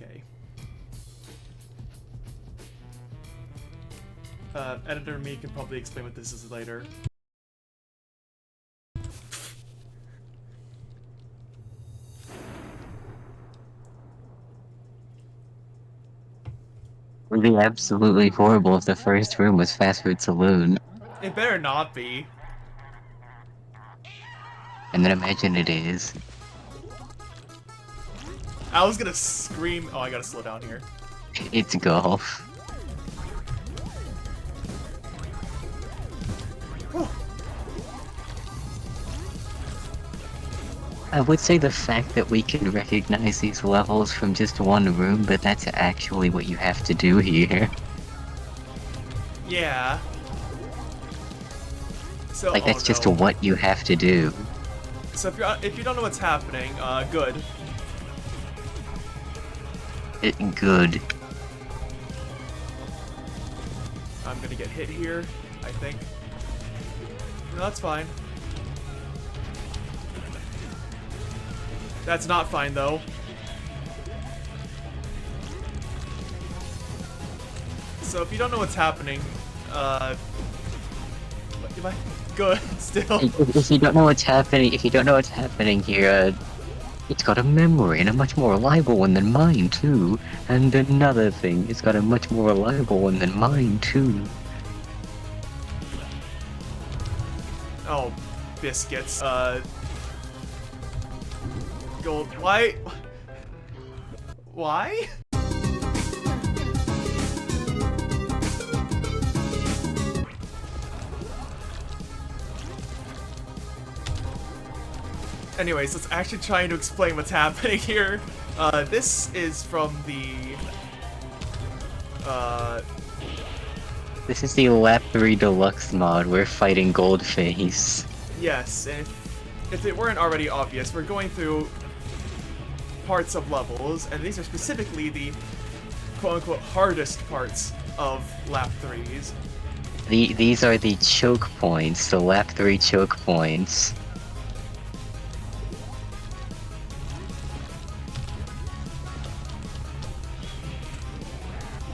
Okay. Editor me can probably explain what this is later. Would be absolutely horrible if the first room was Fast Food Saloon. It better not be. And then imagine it is. I was gonna scream. Oh, I gotta slow down here. It's golf. I would say the fact that we can recognize these levels from just one room, but that's actually what you have to do here. Yeah. So, Like, that's oh just no. what you have to do. So if you don't know what's happening, good. Good. I'm gonna get hit here, I think. No, that's fine. That's not fine, though. So if you don't know what's happening, what am I? Good, still. If you don't know what's happening, here, it's got a memory, and a much more reliable one than mine, too. And another thing, it's got a much more reliable one than mine, too. Oh, biscuits. Gold. Why? Why? Anyways, let's actually try to explain what's happening here. This is from the... This is the Lap 3 Deluxe mod. We're fighting Goldface. Yes, and if it weren't already obvious, we're going through parts of levels, and these are specifically the quote-unquote hardest parts of Lap 3s. These are the choke points, the Lap 3 choke points.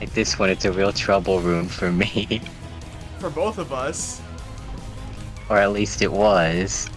Like this one, it's a real trouble room for me. For both of us. Or at least it was.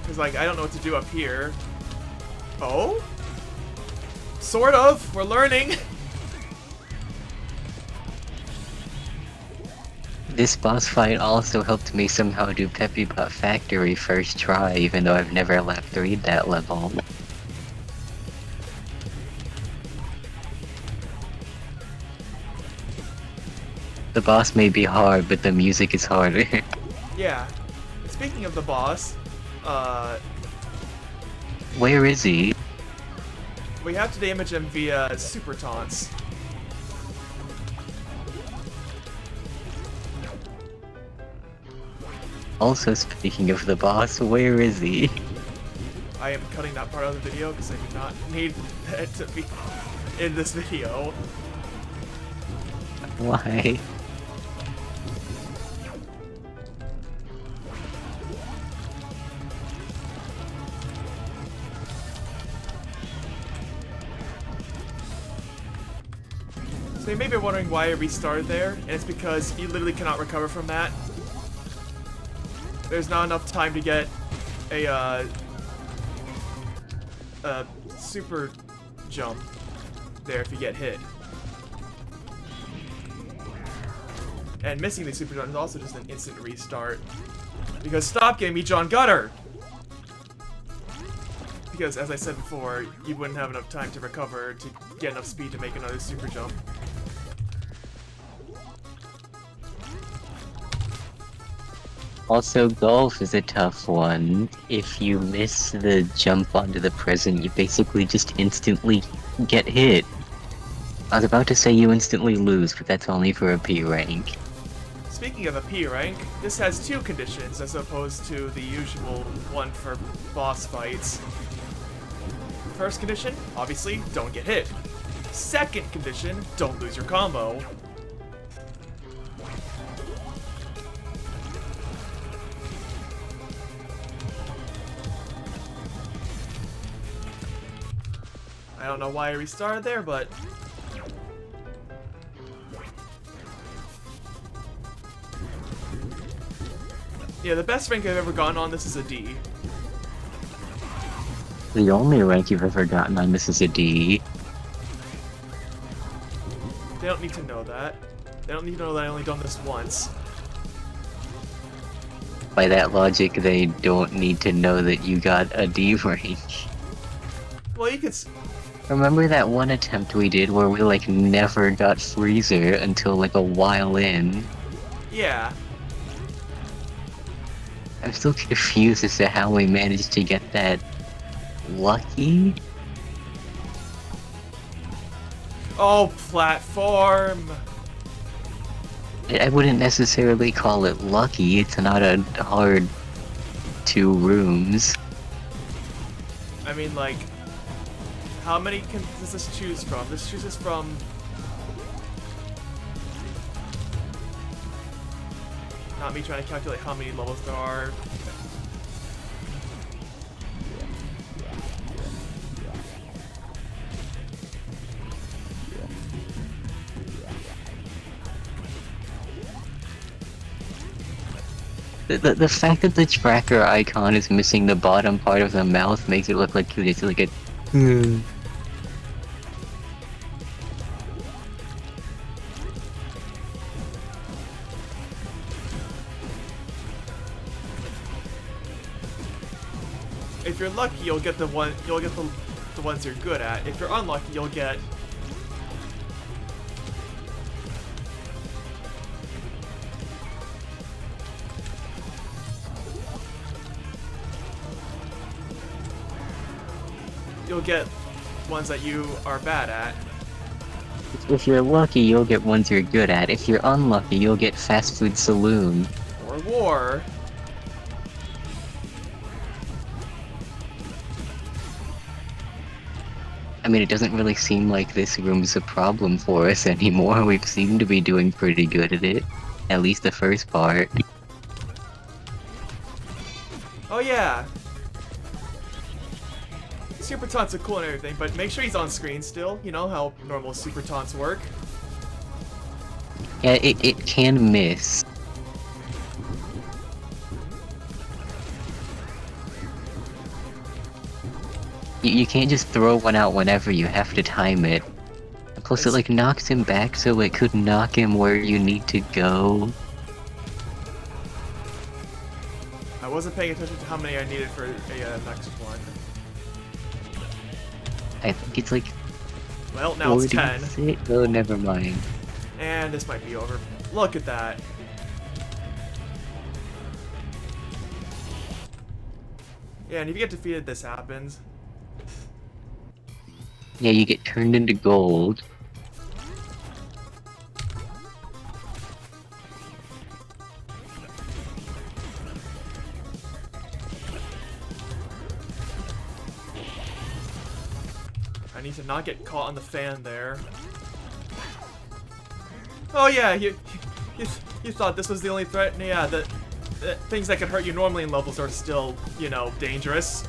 Because, like, I don't know what to do up here. Oh? Sort of. We're learning. This boss fight also helped me somehow do Pepperbot Factory first try, even though I've never Lap 3'd that level. The boss may be hard, but the music is harder. Yeah. Speaking of the boss, Where is he? we have to damage him via super taunts. Also, speaking of the boss, where is he? I am cutting that part of the video because I do not need that to be in this video. Why? So you may be wondering why I restarted there, and it's because you literally cannot recover from that. There's not enough time to get a super jump there if you get hit. And missing the super jump is also just an instant restart. Because stop giving me John Gutter! Because, as I said before, you wouldn't have enough time to recover to get enough speed to make another super jump. Also, golf is a tough one. If you miss the jump onto the present, you basically just instantly get hit. I was about to say you instantly lose, but that's only for a P rank. Speaking of a P rank, this has two conditions as opposed to the usual one for boss fights. First condition, obviously, don't get hit. Second condition, don't lose your combo. I don't know why I restarted there, but... Yeah, the best rank I've ever gotten on this is a D. The only rank you've ever gotten on this is a D. They don't need to know that. They don't need to know that I only done this once. By that logic, they don't need to know that you got a D rank. Well, you could... Remember that one attempt we did where we like never got Freezer until like a while in? Yeah. I'm still confused as to how we managed to get that lucky. Oh, platform! I wouldn't necessarily call it lucky, it's not a hard 2 rooms. I mean, like... How many does this choose from? This chooses from... Not me trying to calculate how many levels there are. The fact that the tracker icon is missing the bottom part of the mouth makes it look like it's like a... If you're lucky, you'll get the ones you're good at. If you're unlucky, you'll get... You'll get ones that you are bad at. If you're lucky, you'll get ones you're good at. If you're unlucky, you'll get Fast Food Saloon. Or war. I mean, it doesn't really seem like this room's a problem for us anymore. We seem to be doing pretty good at it. At least the first part. Oh yeah! Super taunts are cool and everything, but make sure he's on screen still. You know how normal super taunts work. Yeah, it can miss. You can't just throw one out whenever, you have to time it. Plus it like knocks him back, so it could knock him where you need to go. I wasn't paying attention to how many I needed for a next one. I think it's like... Well, now it's 10. Oh, never mind. And this might be over. Look at that. Yeah, and if you get defeated, this happens. Yeah, you get turned into gold. I need to not get caught on the fan there. Oh yeah, you thought this was the only threat? Yeah, the things that could hurt you normally in levels are still, you know, dangerous.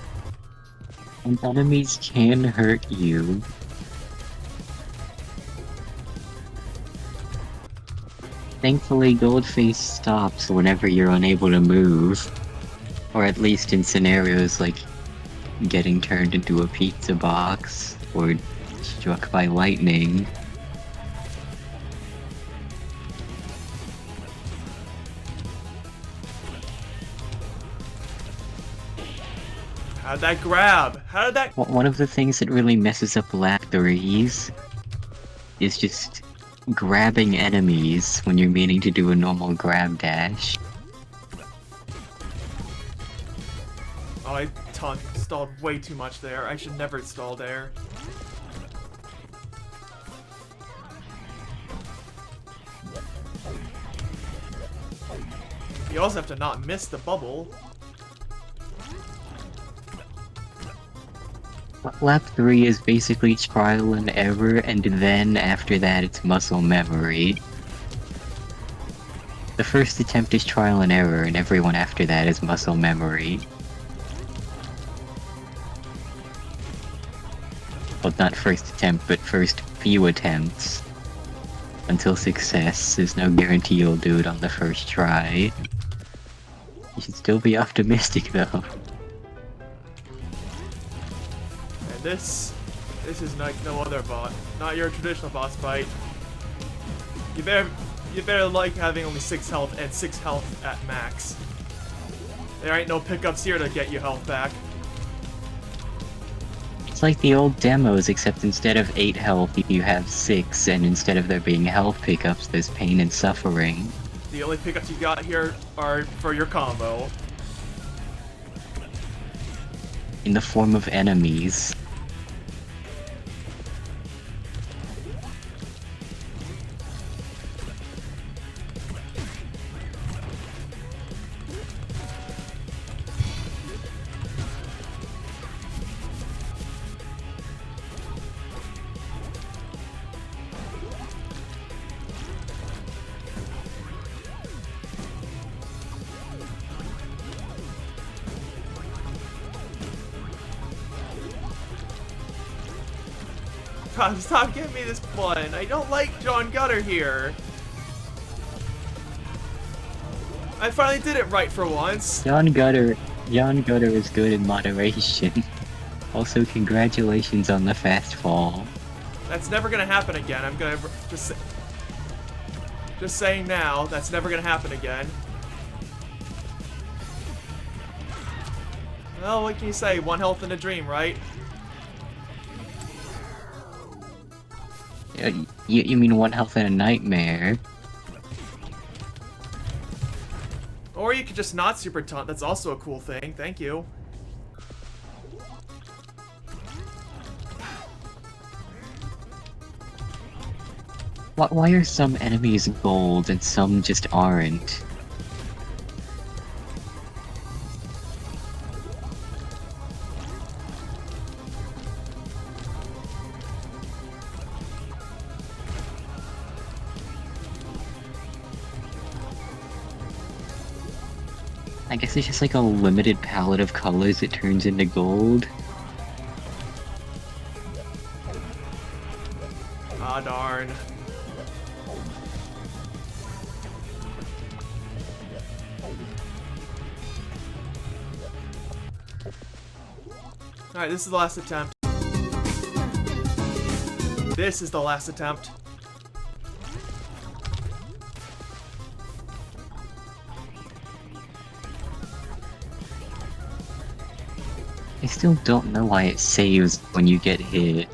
And enemies can hurt you. Thankfully, Goldface stops whenever you're unable to move. Or at least in scenarios like getting turned into a pizza box, or struck by lightning. How'd that grab? How did that... One of the things that really messes up lap 3s is just grabbing enemies when you're meaning to do a normal grab dash. Oh, I stalled way too much there. I should never stall there. You also have to not miss the bubble. Lap 3 is basically trial and error, and then after that it's muscle memory. The first attempt is trial and error, and everyone after that is muscle memory. well, not first attempt, but first few attempts. Until success, there's no guarantee you'll do it on the first try. You should still be optimistic, though. And this is like no other boss. Not your traditional boss fight. You better like having only 6 health and 6 health at max. There ain't no pickups here to get you health back. It's like the old demos, except instead of 8 health, you have 6, and instead of there being health pickups, there's pain and suffering. The only pickups you got here are for your combo. In the form of enemies. God, stop giving me this one. I don't like John Gutter here. I finally did it right for once. John Gutter is good in moderation. Also, congratulations on the fast fall. That's never gonna happen again. I'm gonna just saying now, that's never gonna happen again. Well, what can you say? 1 health in a dream, right? You mean 1 health in a nightmare? Or you could just not super taunt. That's also a cool thing. Thank you. Why are some enemies gold and some just aren't? I guess it's just like a limited palette of colors that turns into gold. Ah, darn. Alright, this is the last attempt. This is the last attempt. I still don't know why it saves when you get hit.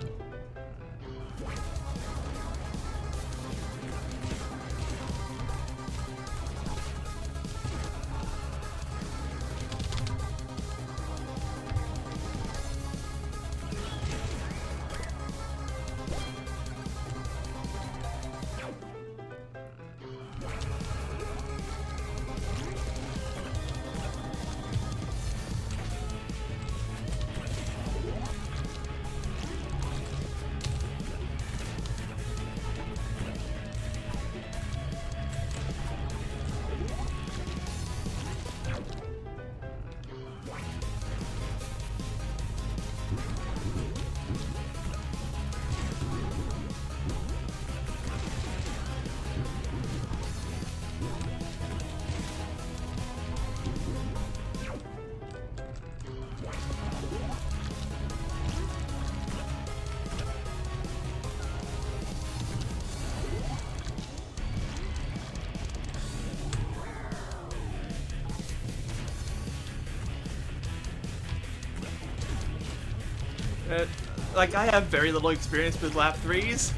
Like, I have very little experience with lap 3s.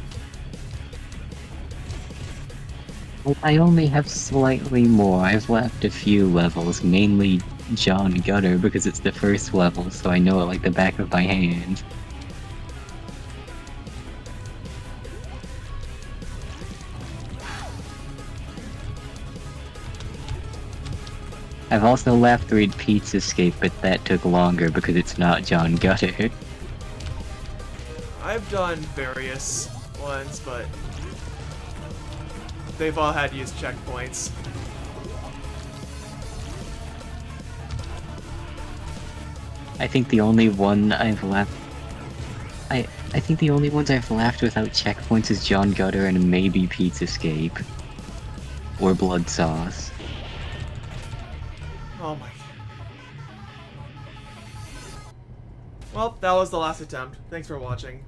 Well, I only have slightly more. I've left a few levels, mainly John Gutter because it's the first level, so I know it like the back of my hand. I've also left 3'd Pete's Escape, but that took longer because it's not John Gutter. I've done various ones, but they've all had to use checkpoints. I think the only one I've left I think the only ones I've left without checkpoints is John Gutter and maybe Pizzaescape. Or Blood Sauce. Oh my. Well, that was the last attempt. Thanks for watching.